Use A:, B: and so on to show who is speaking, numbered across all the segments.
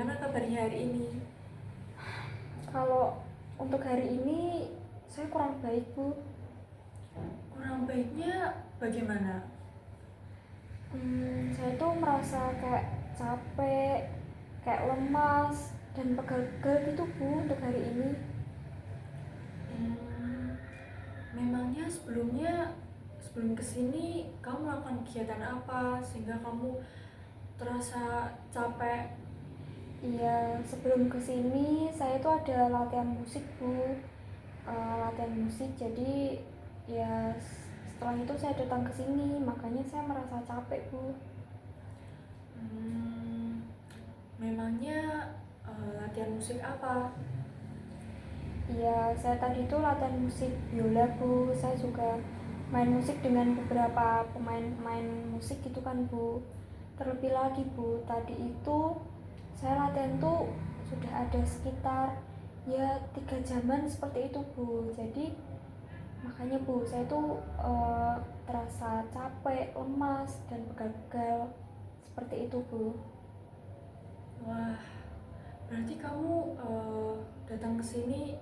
A: Gimana kabarnya hari ini?
B: Kalau untuk hari ini saya kurang baik, Bu.
A: Kurang baiknya bagaimana?
B: Saya tuh merasa kayak capek, kayak lemas dan pegal-pegal gitu, Bu, untuk hari ini.
A: Hmm, memangnya sebelum kesini kamu melakukan kegiatan apa sehingga kamu terasa capek?
B: Iya, sebelum kesini saya tuh ada latihan musik, Bu. Latihan musik, jadi ya setelah itu saya datang ke sini, makanya saya merasa capek, Bu.
A: Hmm, memangnya latihan musik apa?
B: Iya, saya tadi tuh latihan musik biola, Bu. Saya juga main musik dengan beberapa pemain-pemain musik gitu kan, Bu. Terlebih lagi, Bu, tadi itu saya latihan tuh sudah ada sekitar ya 3 jaman seperti itu, Bu. Jadi makanya, Bu, saya tuh terasa capek, lemas dan pegal-pegal seperti itu, Bu.
A: Wah, berarti kamu datang ke sini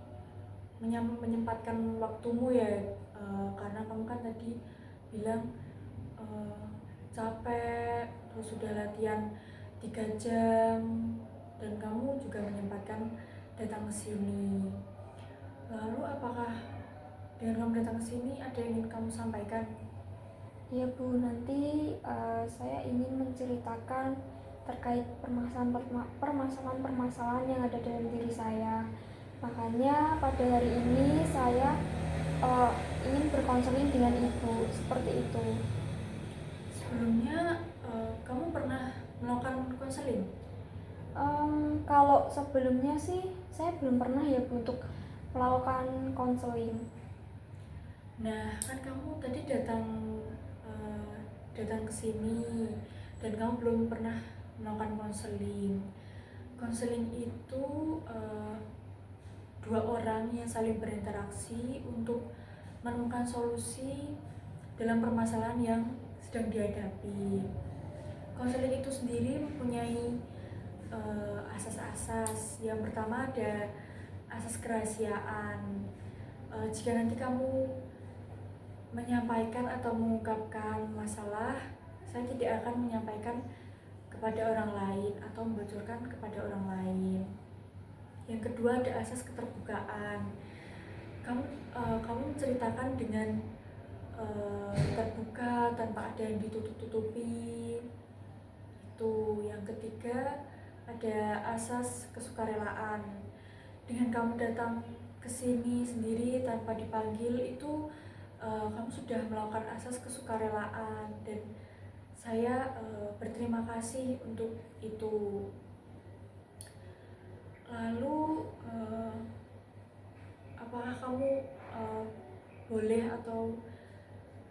A: menyempatkan waktumu ya, karena kamu kan tadi bilang eh, capek, terus sudah latihan 3 jam, dan kamu juga menyempatkan datang ke sini. Lalu apakah dengan kamu datang ke sini ada yang ingin kamu sampaikan?
B: Ya, Bu, nanti saya ingin menceritakan terkait permasalahan-permasalahan yang ada dalam diri saya. Makanya pada hari ini saya ingin berkonseling dengan Ibu, seperti itu.
A: Sebelumnya kamu pernah melakukan konseling?
B: Kalau sebelumnya sih saya belum pernah ya, Bu, untuk melakukan konseling.
A: Nah, kan kamu tadi eh, datang ke sini dan kamu belum pernah melakukan konseling. Konseling itu dua orang yang saling berinteraksi untuk menemukan solusi dalam permasalahan yang sedang dihadapi. Konseling itu sendiri mempunyai asas-asas. Yang pertama ada asas kerahasiaan. Jika nanti kamu menyampaikan atau mengungkapkan masalah, saya tidak akan menyampaikan kepada orang lain atau membocorkan kepada orang lain. Yang kedua ada asas keterbukaan. Kamu menceritakan dengan terbuka tanpa ada yang ditutup-tutupi. Itu. Yang ketiga ada asas kesukarelaan. Dengan kamu datang ke sini sendiri tanpa dipanggil, itu kamu sudah melakukan asas kesukarelaan, dan saya berterima kasih untuk itu. Lalu apakah kamu boleh atau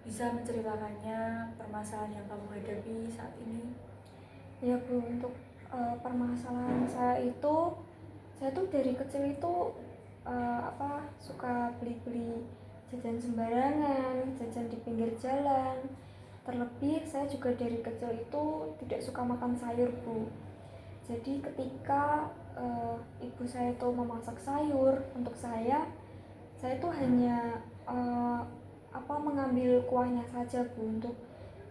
A: bisa menceritakannya permasalahan yang kamu hadapi saat ini?
B: Ya, Bu, untuk permasalahan saya tuh dari kecil itu suka beli-beli jajan sembarangan, jajan di pinggir jalan. Terlebih saya juga dari kecil itu tidak suka makan sayur, Bu. Jadi ketika ibu saya itu memasak sayur untuk saya tuh hanya mengambil kuahnya saja, Bu. Untuk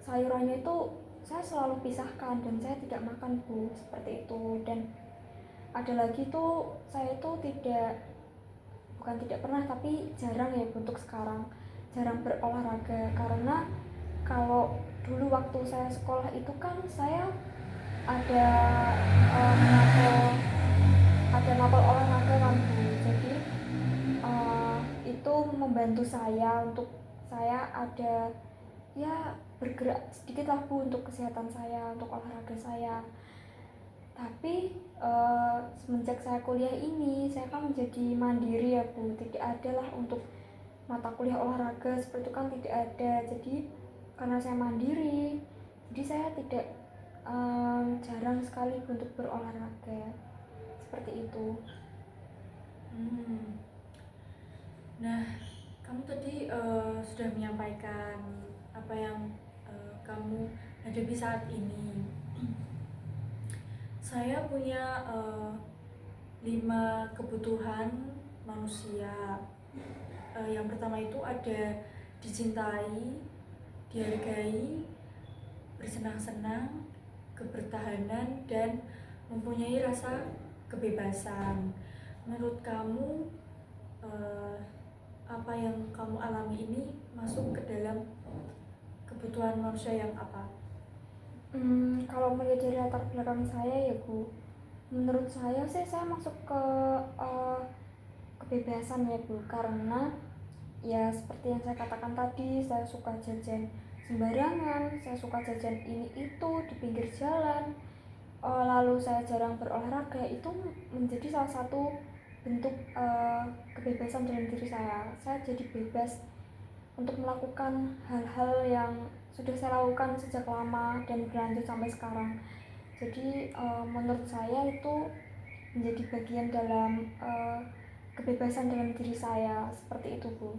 B: sayurannya itu saya selalu pisahkan dan saya tidak makan, Bu, seperti itu. Dan ada lagi tuh saya tuh bukan tidak pernah, tapi jarang ya, Bu, untuk sekarang jarang berolahraga, karena kalau dulu waktu saya sekolah itu kan saya ada mapel olahraga kan, Bu. Jadi itu membantu saya untuk saya ada ya bergerak sedikit lah, Bu, untuk kesehatan saya, untuk olahraga saya. Tapi semenjak saya kuliah ini saya kan menjadi mandiri ya, Bu. Tidak ada lah untuk mata kuliah olahraga seperti itu kan, tidak ada. Jadi karena saya mandiri, jadi saya tidak jarang sekali untuk berolahraga seperti itu.
A: Nah, kamu tadi sudah menyampaikan apa yang kamu hadapi saat ini. Saya punya 5 kebutuhan manusia. Yang pertama itu ada dicintai, dihargai, bersenang-senang, kebertahanan, dan mempunyai rasa kebebasan. Menurut kamu, apa yang kamu alami ini masuk ke dalam kebutuhan manusia yang apa?
B: Kalau melihat dari latar belakang saya ya Bu, menurut saya sih saya masuk ke kebebasan ya Bu, karena ya seperti yang saya katakan tadi, saya suka jajan sembarangan, saya suka jajan ini itu di pinggir jalan. Lalu saya jarang berolahraga, itu menjadi salah satu bentuk kebebasan dalam diri saya. Saya jadi bebas untuk melakukan hal-hal yang sudah saya lakukan sejak lama dan berlanjut sampai sekarang. Jadi menurut saya itu menjadi bagian dalam kebebasan dalam diri saya, seperti itu Bu.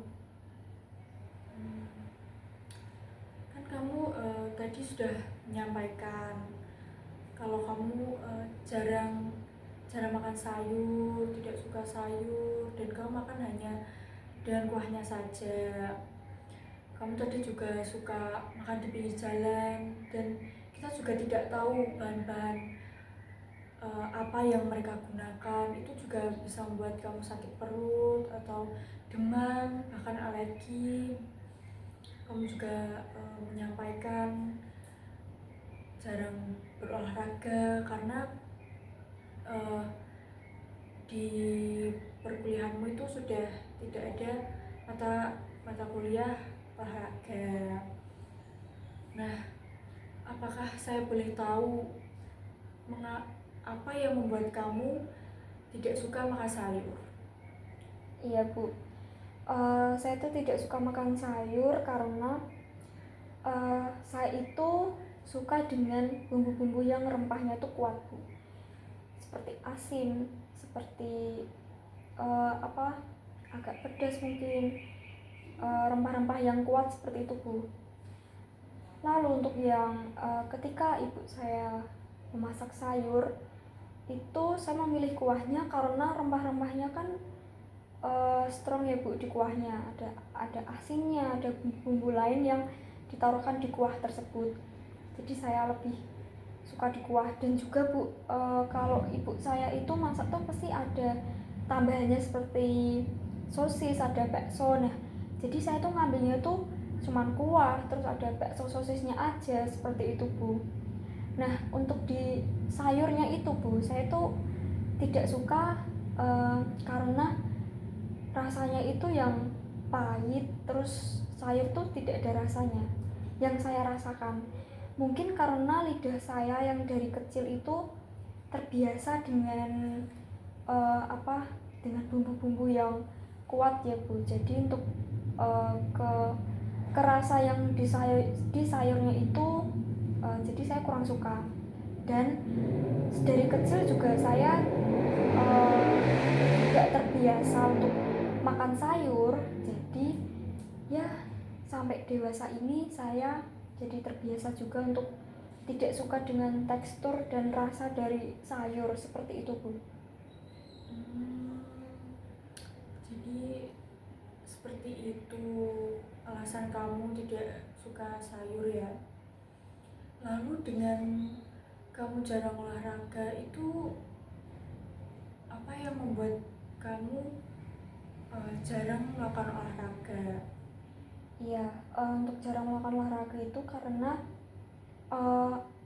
A: Kan kamu tadi sudah menyampaikan kalau kamu jarang makan sayur, tidak suka sayur, dan kamu makan hanya dengan kuahnya saja. Kamu tadi juga suka makan di pinggir jalan, dan kita juga tidak tahu bahan-bahan apa yang mereka gunakan. Itu juga bisa membuat kamu sakit perut atau demam, bahkan alergi. Kamu juga menyampaikan jarang berolahraga karena di perkuliahanmu itu sudah tidak ada mata kuliah olahraga. Nah, apakah saya boleh tahu apa yang membuat kamu tidak suka makan sayur?
B: Iya Bu, saya tuh tidak suka makan sayur karena saya itu suka dengan bumbu-bumbu yang rempahnya tuh kuat Bu, seperti asin, seperti agak pedas mungkin, rempah-rempah yang kuat seperti itu Bu. Lalu untuk yang ketika ibu saya memasak sayur, itu saya memilih kuahnya karena rempah-rempahnya kan strong ya Bu di kuahnya, ada asinnya, ada bumbu lain yang ditaruhkan di kuah tersebut. Jadi saya lebih suka di kuah. Dan juga Bu, kalau ibu saya itu masak tuh pasti ada tambahannya seperti sosis, ada bakso. Nah, jadi saya tuh ngambilnya tuh cuman kuah, terus ada bakso sosisnya aja, seperti itu Bu. Nah, untuk di sayurnya itu Bu, saya tuh tidak suka karena rasanya itu yang pahit, terus sayur tuh tidak ada rasanya yang saya rasakan. Mungkin karena lidah saya yang dari kecil itu terbiasa dengan dengan bumbu-bumbu yang kuat ya Bu. Jadi untuk ke kerasa yang di sayurnya itu jadi saya kurang suka. Dan dari kecil juga saya nggak terbiasa untuk makan sayur, jadi ya sampai dewasa ini saya jadi terbiasa juga untuk tidak suka dengan tekstur dan rasa dari sayur, seperti itu Bu.
A: Jadi seperti itu alasan kamu tidak suka sayur ya. Lalu dengan kamu jarang olahraga itu apa yang membuat kamu jarang melakukan olahraga?
B: Iya, untuk jarang melakukan olahraga itu karena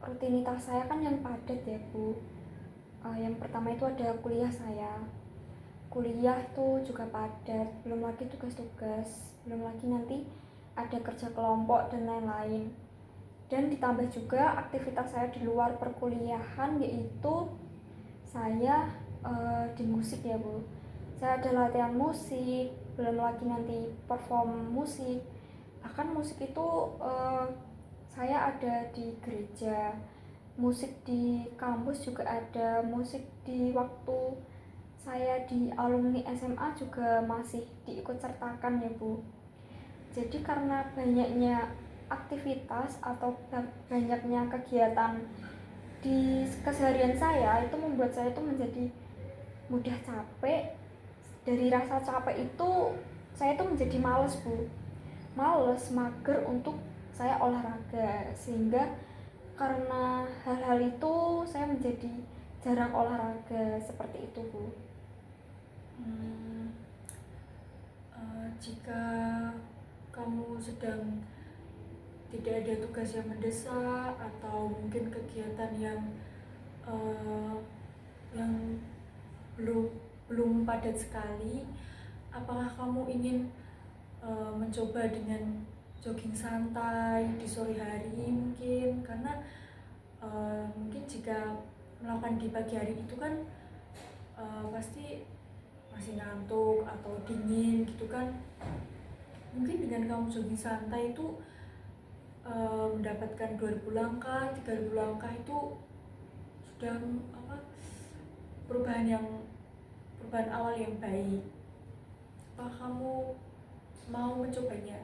B: rutinitas saya kan yang padat ya Bu. Yang pertama itu ada kuliah saya. Kuliah tuh juga padat, belum lagi tugas-tugas, belum lagi nanti ada kerja kelompok dan lain-lain. Dan ditambah juga aktivitas saya di luar perkuliahan, yaitu saya di musik ya Bu. Saya ada latihan musik, belum lagi nanti perform musik. Bahkan musik itu saya ada di gereja, musik di kampus juga ada, musik di waktu saya di alumni SMA juga masih diikut sertakan ya Bu. Jadi karena banyaknya aktivitas atau banyaknya kegiatan di keseharian saya itu membuat saya itu menjadi mudah capek. Dari rasa capek itu saya itu menjadi males, mager untuk saya olahraga, sehingga karena hal-hal itu saya menjadi jarang olahraga seperti itu, Bu.
A: Hmm, jika kamu sedang tidak ada tugas yang mendesak atau mungkin kegiatan eh, yang belum belum padat sekali, apakah kamu ingin mencoba dengan jogging santai di sore hari mungkin? Karena mungkin jika melakukan di pagi hari itu kan pasti masih ngantuk atau dingin gitu kan. Mungkin dengan kamu jogging santai itu mendapatkan 2000 langkah, 3000 langkah itu sudah apa, perubahan awal yang baik. Apakah kamu mau mencobanya?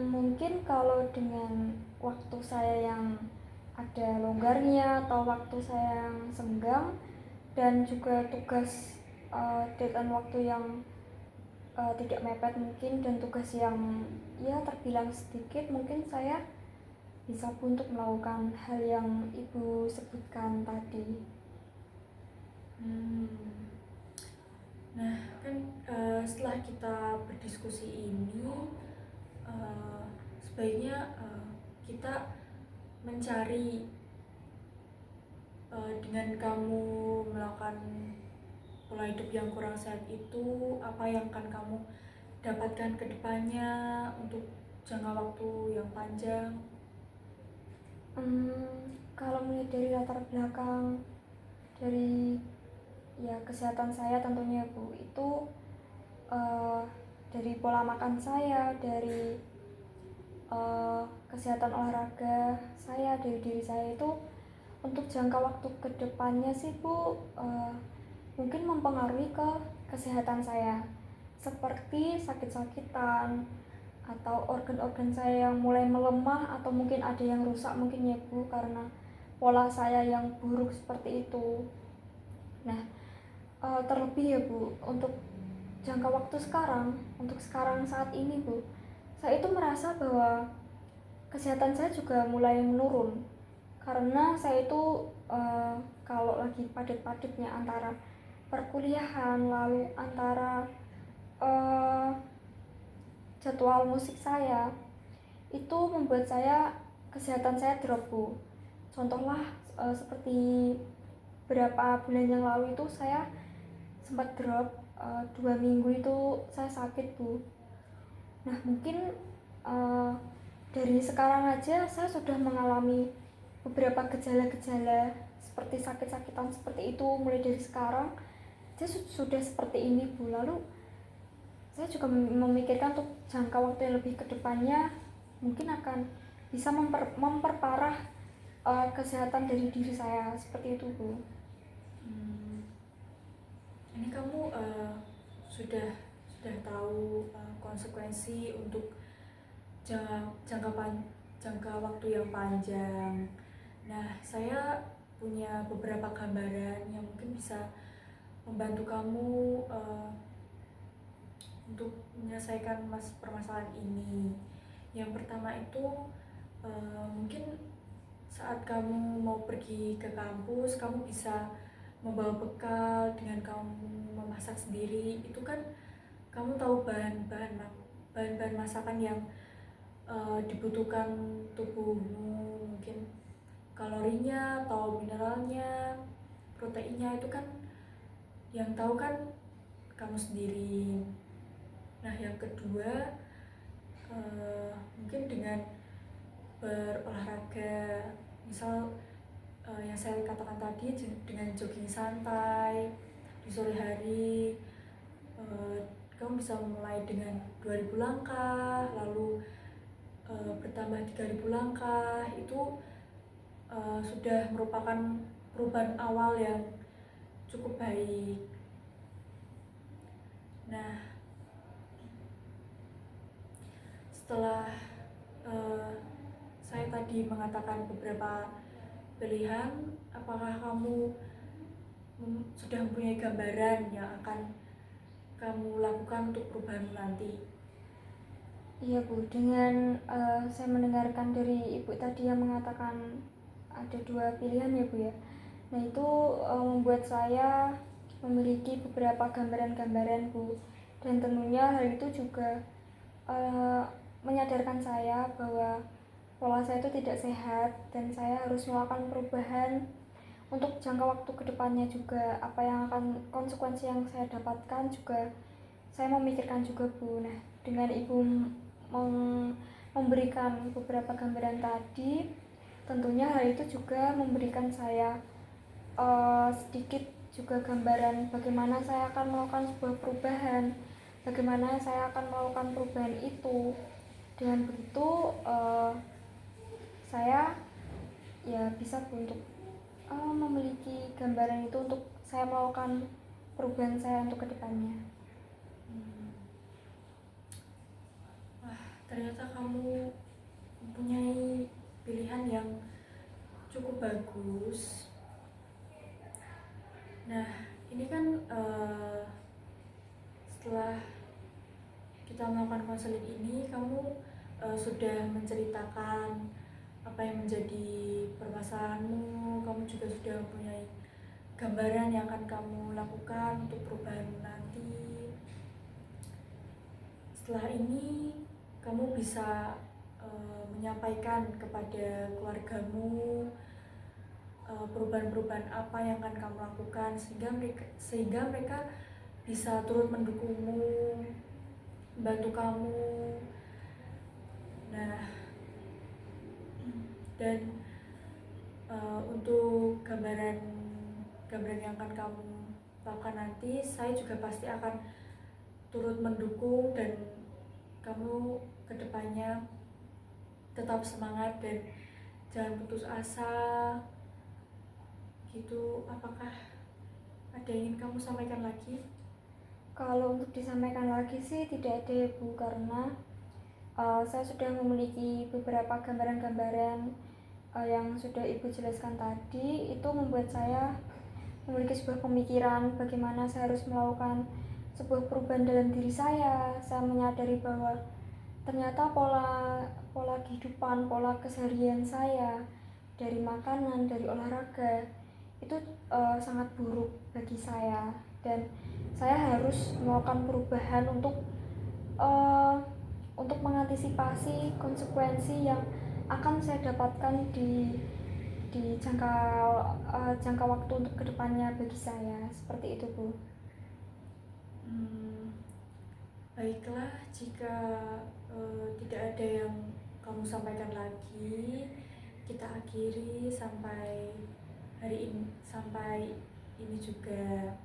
B: Mungkin kalau dengan waktu saya yang ada longgarnya atau waktu saya yang senggang dan juga tugas deadline waktu yang tidak mepet mungkin, dan tugas yang ya terbilang sedikit, mungkin saya bisa untuk melakukan hal yang Ibu sebutkan tadi.
A: Nah kan setelah kita berdiskusi ini sebaiknya kita mencari dengan kamu melakukan pola hidup yang kurang sehat itu, apa yang akan kamu dapatkan ke depannya untuk jangka waktu yang panjang.
B: Kalau melihat dari latar belakang dari ya kesehatan saya tentunya, Bu, itu dari pola makan saya, dari kesehatan olahraga saya, dari diri saya itu untuk jangka waktu kedepannya sih, Bu, mungkin mempengaruhi ke kesehatan saya, seperti sakit-sakitan atau organ-organ saya yang mulai melemah atau mungkin ada yang rusak mungkin ya, Bu, karena pola saya yang buruk seperti itu. Nah, terlebih ya, Bu, untuk jangka waktu sekarang, untuk sekarang saat ini, Bu, saya itu merasa bahwa kesehatan saya juga mulai menurun, karena saya itu kalau lagi padat-padatnya antara perkuliahan, lalu antara jadwal musik saya, itu membuat saya kesehatan saya drop, Bu. Contohlah seperti beberapa bulan yang lalu itu saya sempat drop 2 minggu itu saya sakit, Bu. Nah mungkin dari sekarang aja saya sudah mengalami beberapa gejala-gejala seperti sakit-sakitan seperti itu. Mulai dari sekarang saya sudah seperti ini, Bu. Lalu saya juga memikirkan untuk jangka waktu yang lebih kedepannya mungkin akan bisa memperparah kesehatan dari diri saya seperti itu, Bu.
A: Ini kamu sudah tahu konsekuensi untuk jangka waktu yang panjang. Nah, saya punya beberapa gambaran yang mungkin bisa membantu kamu untuk menyelesaikan permasalahan ini. Yang pertama itu mungkin saat kamu mau pergi ke kampus, kamu bisa membawa bekal dengan kamu memasak sendiri. Itu kan kamu tahu bahan-bahan masakan yang dibutuhkan tubuhmu, mungkin kalorinya atau mineralnya, proteinnya, itu kan yang tahu kan kamu sendiri. Nah yang kedua mungkin dengan berolahraga, misal yang saya katakan tadi, dengan jogging santai di sore hari. Kamu bisa memulai dengan 2000 langkah, lalu bertambah 3000 langkah. Itu sudah merupakan perubahan awal yang cukup baik. Nah, setelah saya tadi mengatakan beberapa pilihan, apakah kamu sudah mempunyai gambaran yang akan kamu lakukan untuk perubahan nanti?
B: Iya Bu, dengan saya mendengarkan dari Ibu tadi yang mengatakan ada 2 pilihan ya Bu ya. Nah itu membuat saya memiliki beberapa gambaran-gambaran Bu. Dan tentunya hal itu juga menyadarkan saya bahwa pola saya itu tidak sehat dan saya harus melakukan perubahan untuk jangka waktu kedepannya juga. Apa yang akan konsekuensi yang saya dapatkan juga saya memikirkan juga Bu. Nah dengan Ibu memberikan beberapa gambaran tadi, tentunya hal itu juga memberikan saya sedikit juga gambaran bagaimana saya akan melakukan sebuah perubahan, bagaimana saya akan melakukan perubahan itu. Dengan begitu saya ya bisa untuk memiliki gambaran itu untuk saya melakukan perubahan saya untuk kedepannya.
A: Wah, ternyata kamu mempunyai pilihan yang cukup bagus. Nah, ini kan setelah kita melakukan konseling ini, kamu sudah menceritakan apa yang menjadi permasalahanmu, kamu juga sudah mempunyai gambaran yang akan kamu lakukan untuk perubahan nanti. Setelah ini kamu bisa menyampaikan kepada keluargamu perubahan-perubahan apa yang akan kamu lakukan, sehingga mereka bisa turut mendukungmu, membantu kamu. Nah, dan untuk gambaran yang akan kamu lakukan nanti, saya juga pasti akan turut mendukung dan kamu kedepannya tetap semangat dan jangan putus asa gitu. Apakah ada yang ingin kamu sampaikan lagi?
B: Kalau untuk disampaikan lagi sih tidak ada ya Bu, karena saya sudah memiliki beberapa gambaran-gambaran yang sudah Ibu jelaskan tadi. Itu membuat saya memiliki sebuah pemikiran bagaimana saya harus melakukan sebuah perubahan dalam diri saya. Saya menyadari bahwa ternyata pola kehidupan, pola keseharian saya dari makanan, dari olahraga itu sangat buruk bagi saya, dan saya harus melakukan perubahan untuk mengantisipasi konsekuensi yang akan saya dapatkan di jangka waktu untuk kedepannya bagi saya. Seperti itu Bu.
A: Baiklah, jika tidak ada yang kamu sampaikan lagi, kita akhiri sampai hari ini, sampai ini juga.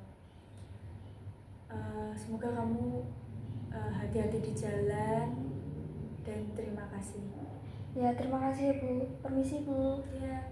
A: Semoga kamu hati-hati di jalan, dan terima kasih.
B: Ya, terima kasih Bu. Permisi Bu.
A: Ya.